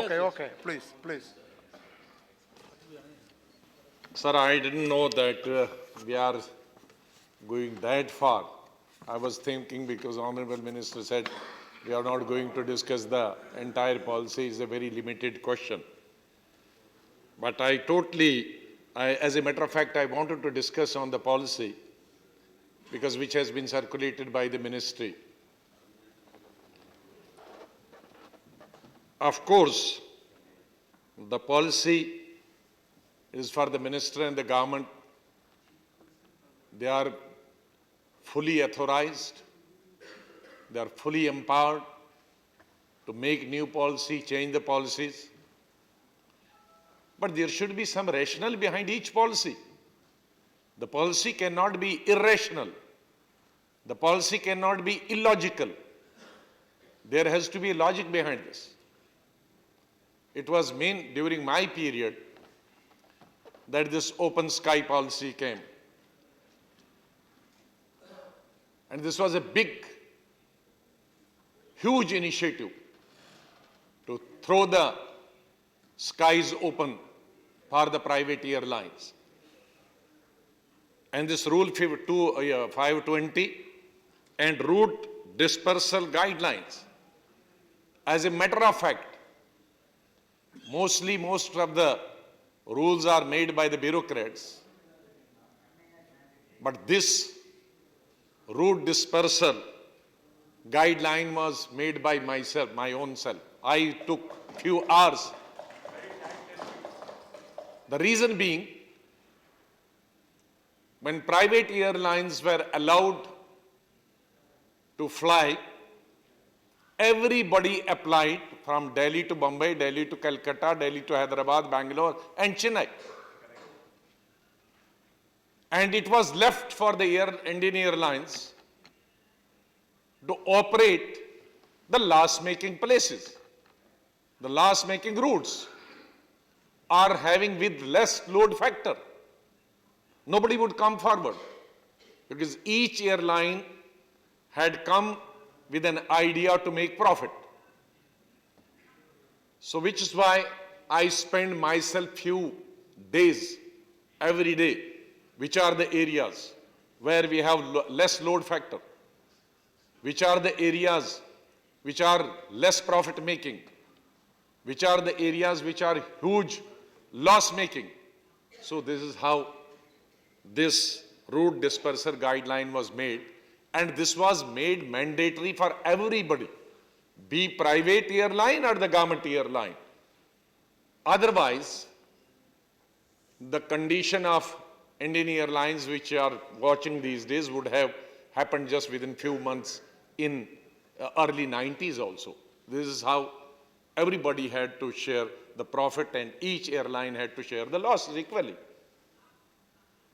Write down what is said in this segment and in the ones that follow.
Okay, okay, please, please. Sir, I didn't know that we are going that far. I was thinking because Honorable Minister said we are not going to discuss the entire policy. It's a very limited question. But as a matter of fact, I wanted to discuss on the policy because which has been circulated by the ministry. Of course, the policy is for the minister and the government. They are fully authorized, they are fully empowered to make new policy, change the policies. But there should be some rationale behind each policy. The policy cannot be irrational. The policy cannot be illogical. There has to be a logic behind this. It was meant during my period that this open sky policy came. And this was a big, huge initiative to throw the skies open for the private airlines. And this Rule 520 and route dispersal guidelines. As a matter of fact, most of the rules are made by the bureaucrats. But this route dispersal guideline was made by myself, my own self. I took few hours. The reason being, when private airlines were allowed to fly, everybody applied from Delhi to Bombay, Delhi to Calcutta, Delhi to Hyderabad, Bangalore and Chennai. And it was left for the Indian Airlines to operate the loss-making places, the loss-making routes are having with less load factor. Nobody would come forward because each airline had come with an idea to make profit. So which is why I spend myself few days every day, which are the areas where we have less load factor, which are the areas which are less profit making, which are the areas which are huge loss making. So this is how this route dispersal guideline was made, and this was made mandatory for everybody, be private airline or the government airline. Otherwise, the condition of Indian Airlines, which are watching these days, would have happened just within few months in early 90s also. This is how everybody had to share the profit and each airline had to share the losses equally.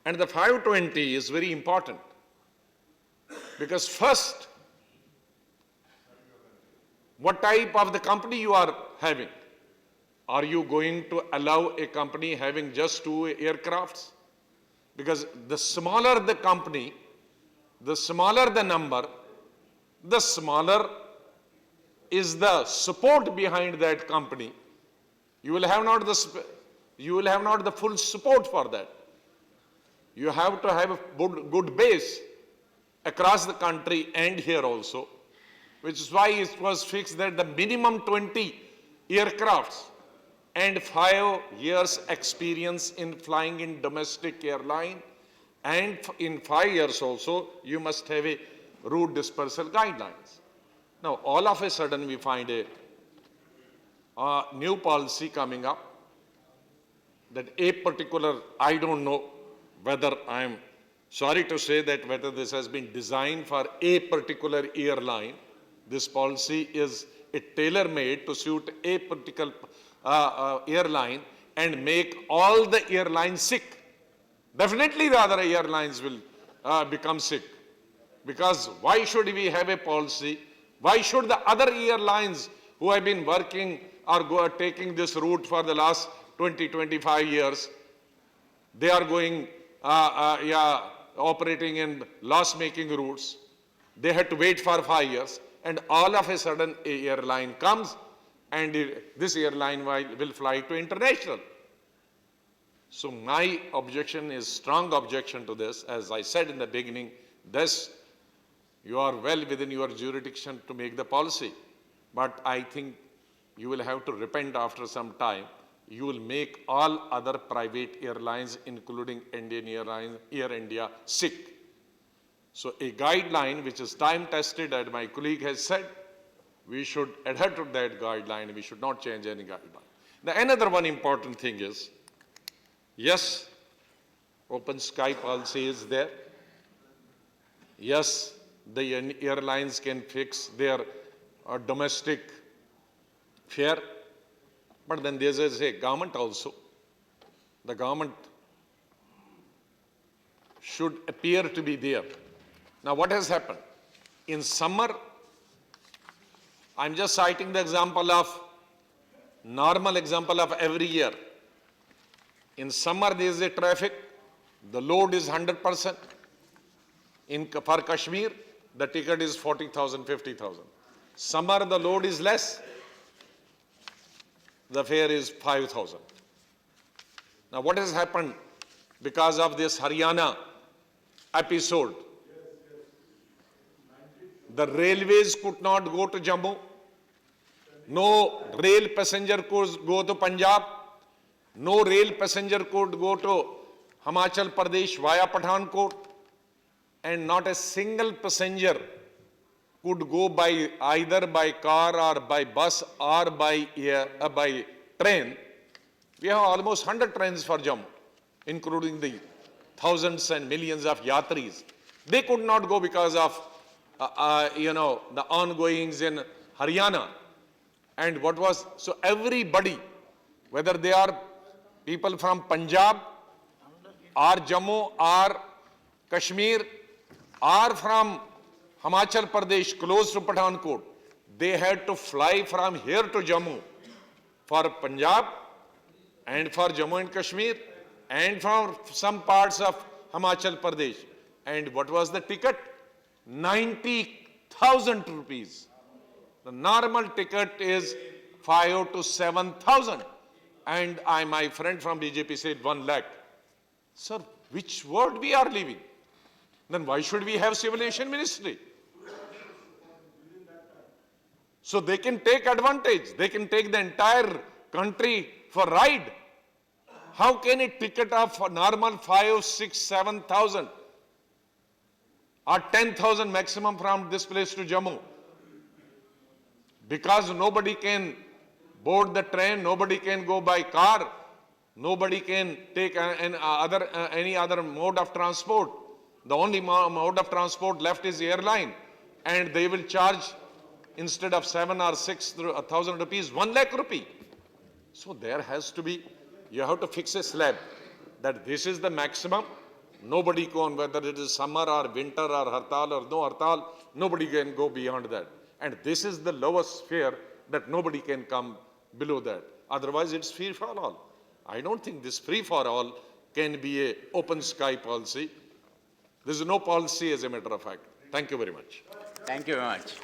And the 520 is very important because first, what type of the company you are having? Are you going to allow a company having just 2 aircrafts? Because the smaller the company, the smaller the number, the smaller is the support behind that company. You will have not the full support for that. You have to have a good base across the country and here also, which is why it was fixed that the minimum 20 aircrafts and 5 years experience in flying in domestic airline, and in 5 years also you must have a route dispersal guidelines. Now all of a sudden we find a new policy coming up that a particular, I don't know whether I am sorry to say that whether this has been designed for a particular airline. This policy is tailor-made to suit a particular airline and make all the airlines sick. Definitely the other airlines will become sick. Because why should we have a policy? Why should the other airlines who have been working or taking this route for the last 20-25 years, they are going operating in loss-making routes. They had to wait for 5 years, and all of a sudden a airline comes and this airline will fly to international. So my objection is strong objection to this. As I said in the beginning, this you are well within your jurisdiction to make the policy, but I think you will have to repent after some time. You will make all other private airlines, including Indian Airlines, Air India, sick. So a guideline which is time tested, and my colleague has said, we should adhere to that guideline. We should not change any guideline. Now, another one important thing is, yes, open sky policy is there. Yes, the airlines can fix their domestic fare, but then there is a government also. The government should appear to be there. Now, what has happened? In summer, I'm just citing the example of, normal example of every year. In summer, there is a traffic, the load is 100%. For Kashmir, the ticket is 40,000, 50,000. Summer, the load is less, the fare is 5,000. Now, what has happened because of this Haryana episode? The railways could not go to Jammu. No rail passenger could go to Punjab. No rail passenger could go to Himachal Pradesh via Pathankot. And not a single passenger could go by either by car or by bus or by train. We have almost 100 trains for Jammu, including the thousands and millions of yatris. They could not go because of the ongoings in Haryana. And what was, so everybody, whether they are people from Punjab or Jammu or Kashmir or from Himachal Pradesh close to Pathankot, they had to fly from here to Jammu for Punjab and for Jammu and Kashmir and from some parts of Himachal Pradesh. And what was the ticket? 90,000 rupees. The normal ticket is 5 to 7,000. And my friend from BJP said 1 lakh. Sir, which world we are living? Then why should we have civil aviation ministry? So they can take advantage. They can take the entire country for ride. How can a ticket of normal 5, 6, 7,000 or 10,000 maximum from this place to Jammu? Because nobody can board the train, nobody can go by car, nobody can take any other mode of transport. The only mode of transport left is airline, and they will charge instead of 7 or 6,000 rupees, 1 lakh rupee. So there has to be, you have to fix a slab that this is the maximum. Nobody can, whether it is summer or winter or hartal or no hartal, nobody can go beyond that. And this is the lowest fare that nobody can come below that. Otherwise, it's free for all. I don't think this free for all can be a open sky policy. There is no policy as a matter of fact. Thank you very much. Thank you very much.